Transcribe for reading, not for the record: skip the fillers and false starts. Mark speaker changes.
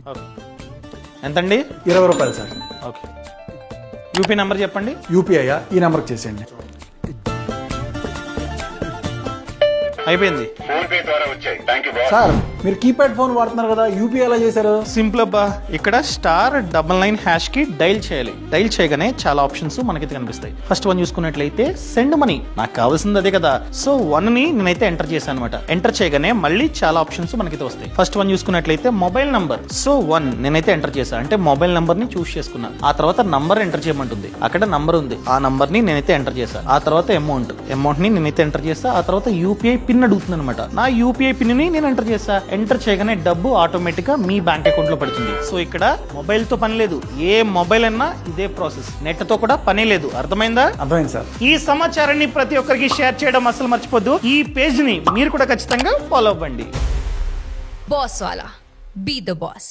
Speaker 1: Okay, ఎంతండి?
Speaker 2: 20 రూపాయలు sir.
Speaker 1: Okay, UP number చెప్పండి.
Speaker 2: యూపీఐ ఈ నెంబర్కి చేసేయండి.
Speaker 1: అయిపోయింది.
Speaker 2: సార్ మీరు కీప్యాడ్ ఫోన్ వాడుతున్నారు కదా, యూపీఐ ఎలా చేశారు?
Speaker 1: సింపుల్ అబ్బా, ఇక్కడ *99# కి డైల్ చేయాలి. డైల్ చేయగానే చాలా ఆప్షన్స్ మనకైతే కనిపిస్తాయి. ఫస్ట్ వన్ చూసుకున్నట్లయితే సెండ్ మనీ, నాకు కావాల్సింది అదే కదా. సో 1 ని నేనైతే ఎంటర్ చేశాను అనమాట. ఎంటర్ చేయగానే మళ్ళీ చాలా ఆప్షన్స్ మనకైతే వస్తాయి. ఫస్ట్ వన్ చూసుకున్నట్లయితే మొబైల్ నంబర్. సో 1 నేనైతే ఎంటర్ చేశాను, అంటే మొబైల్ నంబర్ ని చూస్ చేసుకున్నా. ఆ తర్వాత నంబర్ ఎంటర్ చేయమంటుంది, అక్కడ నంబర్ ఉంది, ఆ నంబర్ ని నేనైతే ఎంటర్ చేశాను. ఆ తర్వాత అమౌంట్ ని నేనైతే ఎంటర్ చేస్తా. ఆ తర్వాత యూపీఐ పిన్ అడుగుతుంది అనమాట. నా యూపీఐ పిన్ ని నేను ఎంటర్ చేస్తా. ఎంటర్ చేయగానే డబ్బు ఆటోమేటిక్ గా మీ బ్యాంక్ అకౌంట్ లో పడుతుంది. సో ఇక్కడ మొబైల్ తో పని లేదు, ఏ మొబైల్ అన్నా ఇదే ప్రాసెస్, నెట్ తో కూడా పని లేదు. అర్థమైందా?
Speaker 2: అర్థమైంది సార్.
Speaker 1: ఈ సమాచారాన్ని ప్రతి ఒక్కరికి షేర్ చేయడం అసలు మర్చిపోద్దు. ఈ పేజ్ ని మీరు కూడా ఖచ్చితంగా ఫాలో అవ్వండి.
Speaker 3: Boss Wala. Be the boss.